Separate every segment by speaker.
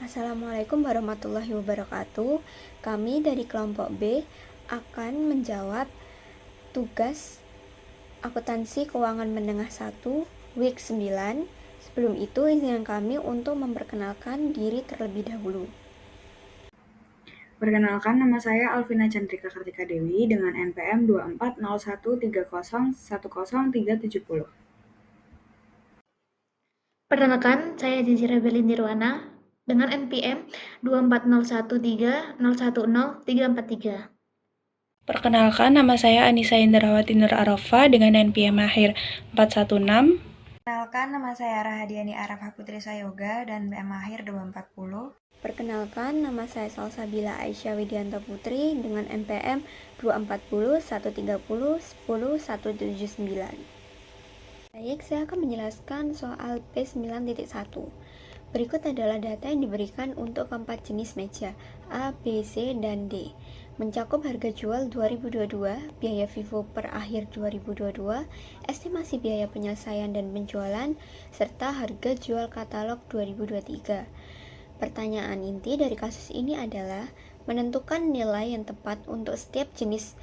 Speaker 1: Assalamualaikum warahmatullahi wabarakatuh. Kami dari kelompok B akan menjawab tugas akuntansi keuangan menengah 1 week 9. Sebelum itu izinkan kami untuk memperkenalkan diri terlebih dahulu.
Speaker 2: Perkenalkan, nama saya Alvina Chandrika Kartika Dewi dengan NPM 240130100370.
Speaker 3: Perkenalkan, saya Zizi Rebeli Nirwana dengan NPM 240130100343.
Speaker 4: Perkenalkan, nama saya Anissa Indrawati Nur Arafa dengan NPM akhir 416.
Speaker 5: Perkenalkan, nama saya Rahadiani Arafa Putri Sayoga dan NPM akhir 240.
Speaker 1: Perkenalkan, nama saya Salsabila Aisyah Widianto Putri dengan NPM 240 130 10 179. Baik, saya akan menjelaskan soal P9.1. Berikut adalah data yang diberikan untuk keempat jenis meja A, B, C, dan D. Mencakup harga jual 2022, biaya FIFO per akhir 2022, estimasi biaya penyelesaian dan penjualan, serta harga jual katalog 2023. Pertanyaan inti dari kasus ini adalah menentukan nilai yang tepat untuk setiap jenis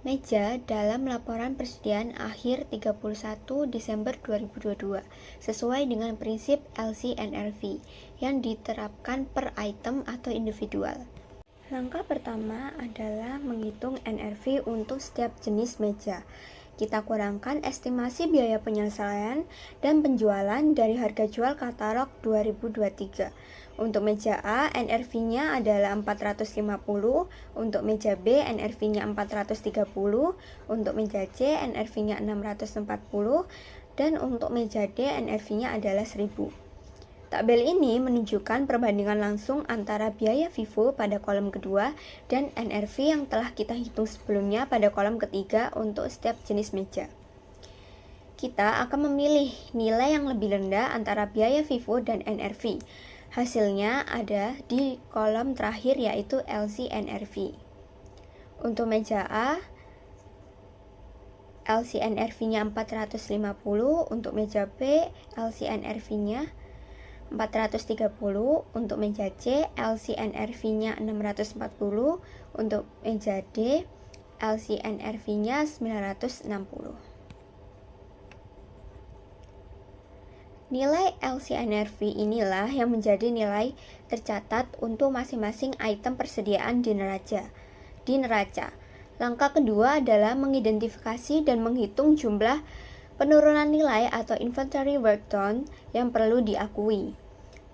Speaker 1: meja dalam laporan persediaan akhir 31 Desember 2022 sesuai dengan prinsip LCNRV yang diterapkan per item atau individual. Langkah pertama adalah menghitung NRV untuk setiap jenis meja. Kita kurangkan estimasi biaya penyelesaian dan penjualan dari harga jual katalog 2023. Untuk meja A, NRV-nya adalah 450, untuk meja B, NRV-nya 430, untuk meja C, NRV-nya 640, dan untuk meja D, NRV-nya adalah 1000. Tabel ini menunjukkan perbandingan langsung antara biaya FIFO pada kolom kedua dan NRV yang telah kita hitung sebelumnya pada kolom ketiga untuk setiap jenis meja. Kita akan memilih nilai yang lebih rendah antara biaya FIFO dan NRV. Hasilnya ada di kolom terakhir yaitu LCNRV. Untuk meja A, LCNRV-nya 450, untuk meja B, LCNRV-nya 430, untuk meja C, LCNRV-nya 640, untuk meja D, LCNRV-nya 960. Nilai LCNRV inilah yang menjadi nilai tercatat untuk masing-masing item persediaan di neraca. Langkah kedua adalah mengidentifikasi dan menghitung jumlah penurunan nilai atau inventory workdown yang perlu diakui.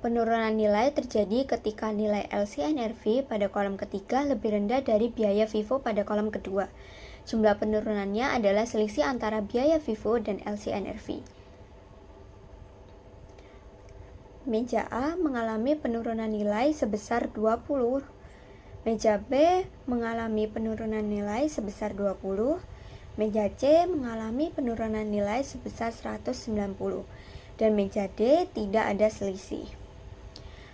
Speaker 1: Penurunan nilai terjadi ketika nilai LCNRV pada kolom ketiga lebih rendah dari biaya FIFO pada kolom kedua. Jumlah penurunannya adalah selisih antara biaya FIFO dan LCNRV. Meja A mengalami penurunan nilai sebesar 20. Meja B mengalami penurunan nilai sebesar 20. Meja C mengalami penurunan nilai sebesar 190 dan meja D tidak ada selisih.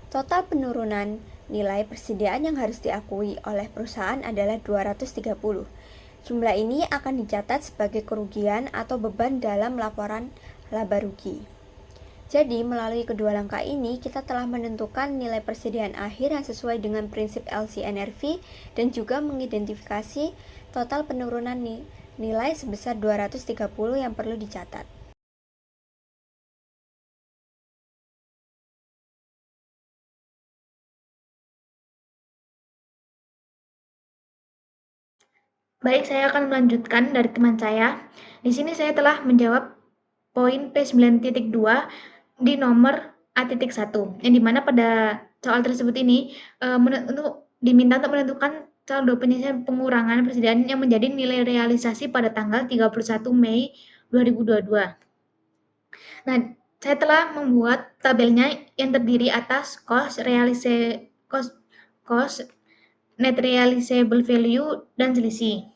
Speaker 1: Total penurunan nilai persediaan yang harus diakui oleh perusahaan adalah 230. Jumlah ini akan dicatat sebagai kerugian atau beban dalam laporan laba rugi. Jadi, melalui kedua langkah ini, kita telah menentukan nilai persediaan akhir yang sesuai dengan prinsip LCNRV dan juga mengidentifikasi total penurunan nilai sebesar 230 yang perlu dicatat.
Speaker 3: Baik, saya akan melanjutkan dari teman saya. Di sini saya telah menjawab poin P9.2 di nomor A.1, yang dimana pada soal tersebut ini diminta untuk menentukan saldo penyelesaian pengurangan persediaan yang menjadi nilai realisasi pada tanggal 31 Mei 2022. Nah, saya telah membuat tabelnya yang terdiri atas cost net realizable value, dan selisih.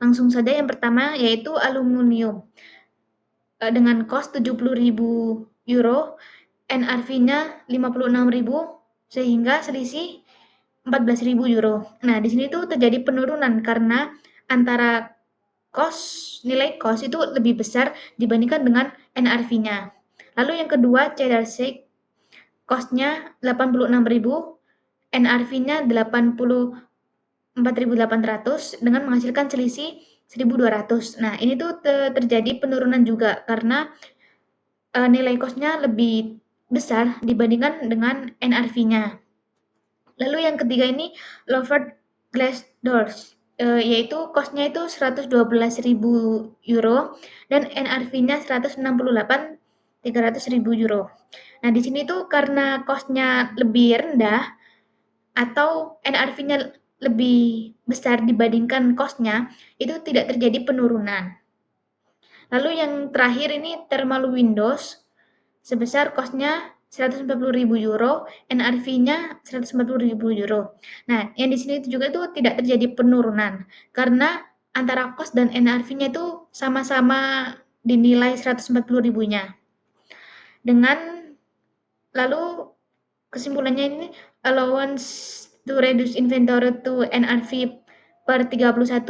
Speaker 3: Langsung saja yang pertama yaitu aluminium. Dengan cost 70.000 euro, NRV-nya 56.000 sehingga selisih 14.000 euro. Nah, di sini tuh terjadi penurunan karena antara nilai cost itu lebih besar dibandingkan dengan NRV-nya. Lalu yang kedua, cheddar shake. cost-nya 86.000, NRV-nya 84.800 dengan menghasilkan selisih 1.200. Nah, ini tuh terjadi penurunan juga karena nilai cost-nya lebih besar dibandingkan dengan NRV-nya. Lalu yang ketiga ini lowered glass doors, yaitu cost-nya itu 112.000 euro dan NRV-nya 300.000 euro. Nah, di sini tuh karena cost-nya lebih rendah atau NRV-nya lebih besar dibandingkan cost-nya, itu tidak terjadi penurunan. Lalu yang terakhir ini thermal windows, sebesar cost-nya 140.000 euro, NRV-nya 140.000 euro. Nah, yang di sini juga itu tidak terjadi penurunan karena antara cost dan NRV-nya itu sama-sama dinilai 140.000-nya. Dengan lalu kesimpulannya ini allowance to reduce inventory to NRV per 31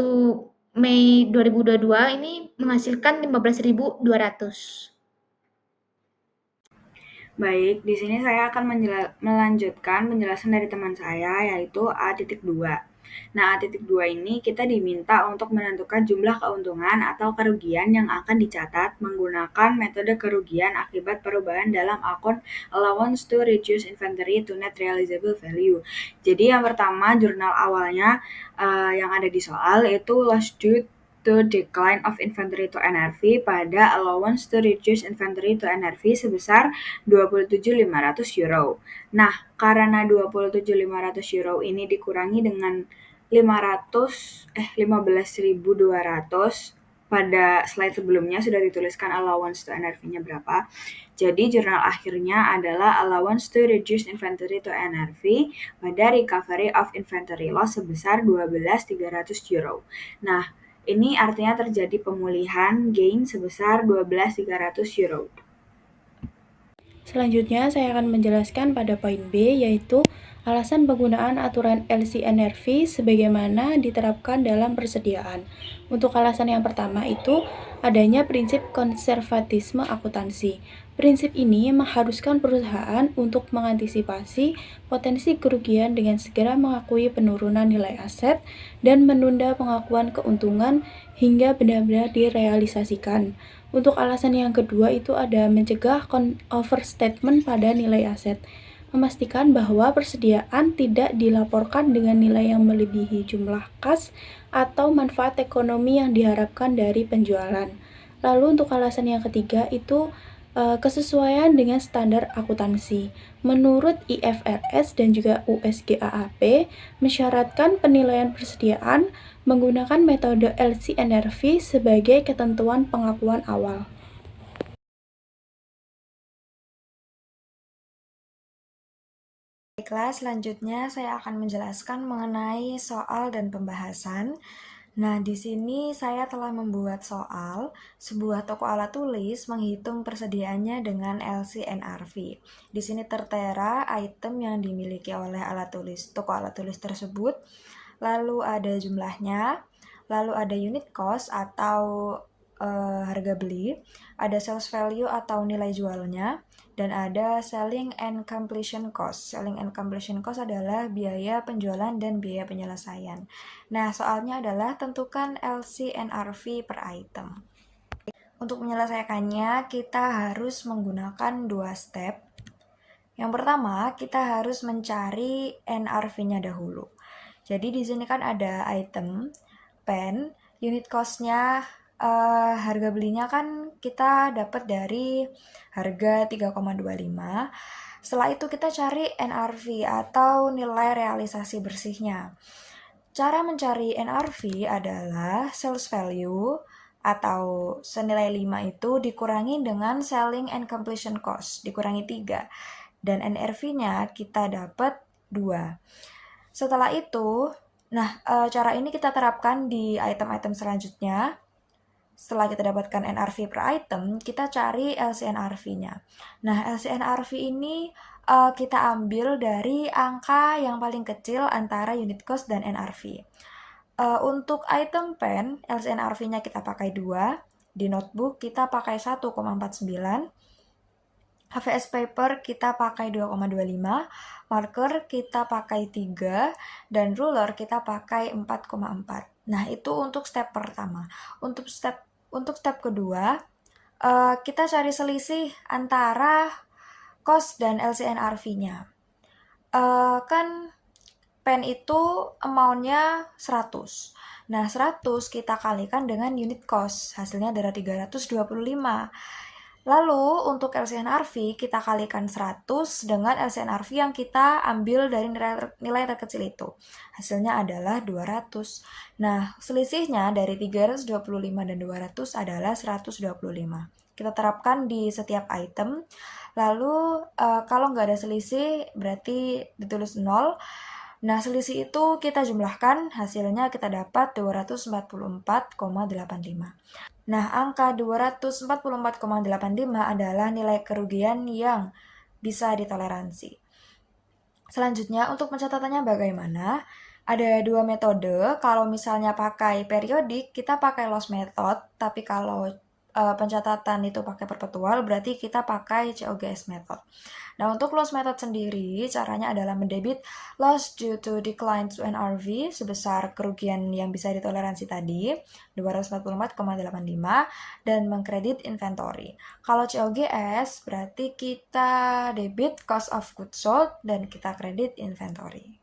Speaker 3: Mei 2022 ini menghasilkan 15.200.
Speaker 2: Baik, di sini saya akan melanjutkan penjelasan dari teman saya, yaitu A.2. Nah, A.2 ini kita diminta untuk menentukan jumlah keuntungan atau kerugian yang akan dicatat menggunakan metode kerugian akibat perubahan dalam akun allowance to reduce inventory to net realizable value. Jadi yang pertama, jurnal awalnya yang ada di soal itu loss due to decline of inventory to NRV pada allowance to reduce inventory to NRV sebesar 27.500 euro. Nah, karena 27.500 euro ini dikurangi dengan 15.200 pada slide sebelumnya sudah dituliskan allowance to NRV-nya berapa. Jadi jurnal akhirnya adalah allowance to reduce inventory to NRV pada recovery of inventory loss sebesar 12.300 euro. Nah, ini artinya terjadi pemulihan gain sebesar 12.300 euro.
Speaker 4: Selanjutnya, saya akan menjelaskan pada poin B, yaitu alasan penggunaan aturan LCNRV sebagaimana diterapkan dalam persediaan. Untuk alasan yang pertama itu adanya prinsip konservatisme akuntansi. Prinsip ini mengharuskan perusahaan untuk mengantisipasi potensi kerugian dengan segera mengakui penurunan nilai aset dan menunda pengakuan keuntungan hingga benar-benar direalisasikan. Untuk alasan yang kedua itu ada mencegah overstatement pada nilai aset, memastikan bahwa persediaan tidak dilaporkan dengan nilai yang melebihi jumlah kas atau manfaat ekonomi yang diharapkan dari penjualan. Lalu untuk alasan yang ketiga itu kesesuaian dengan standar akuntansi. Menurut IFRS dan juga USGAAP mensyaratkan penilaian persediaan menggunakan metode LCNRV sebagai ketentuan pengakuan awal.
Speaker 5: Baiklah, selanjutnya saya akan menjelaskan mengenai soal dan pembahasan. Nah, di sini saya telah membuat soal, sebuah toko alat tulis menghitung persediaannya dengan LCNRV. Di sini tertera item yang dimiliki oleh toko alat tulis tersebut, lalu ada jumlahnya, lalu ada unit cost atau harga beli, ada sales value atau nilai jualnya, dan ada selling and completion cost. Selling and completion cost adalah biaya penjualan dan biaya penyelesaian. Nah, soalnya adalah tentukan LCNRV per item. Untuk menyelesaikannya, kita harus menggunakan 2 step. Yang pertama, kita harus mencari NRV-nya dahulu. Jadi di sini kan ada item, pen, unit cost-nya, harga belinya kan kita dapat dari harga 3,25. Setelah itu kita cari NRV atau nilai realisasi bersihnya. Cara mencari NRV adalah sales value atau senilai 5 itu dikurangi dengan selling and completion cost, dikurangi 3. Dan NRV-nya kita dapat 2. Setelah itu, cara ini kita terapkan di item-item selanjutnya. Setelah kita dapatkan NRV per item, kita cari LCNRV-nya. Nah, LCNRV ini kita ambil dari angka yang paling kecil antara unit cost dan NRV. Untuk item pen, LCNRV-nya kita pakai 2. Di notebook kita pakai 1,49. HVS paper kita pakai 2,25, marker kita pakai 3, dan ruler kita pakai 4,4. Nah, itu untuk step pertama. Untuk step kedua, kita cari selisih antara cost dan LCNRV-nya. Kan pen itu amount-nya 100. Nah, 100 kita kalikan dengan unit cost, hasilnya adalah 325. Lalu untuk LCNRV kita kalikan 100 dengan LCNRV yang kita ambil dari nilai terkecil itu. Hasilnya adalah 200. Nah, selisihnya dari 325 dan 200 adalah 125. Kita terapkan di setiap item. Lalu kalau nggak ada selisih berarti ditulis 0. Nah, selisih itu kita jumlahkan, hasilnya kita dapat 244,85. Nah, angka 244,85 adalah nilai kerugian yang bisa ditoleransi. Selanjutnya, untuk pencatatannya bagaimana? Ada dua metode. Kalau misalnya pakai periodik, kita pakai loss method, tapi kalau pencatatan itu pakai perpetual, berarti kita pakai COGS method. Nah, untuk loss method sendiri, caranya adalah mendebit loss due to decline to NRV sebesar kerugian yang bisa ditoleransi tadi, 244,85, dan mengkredit inventory. Kalau COGS, berarti kita debit cost of goods sold dan kita kredit inventory.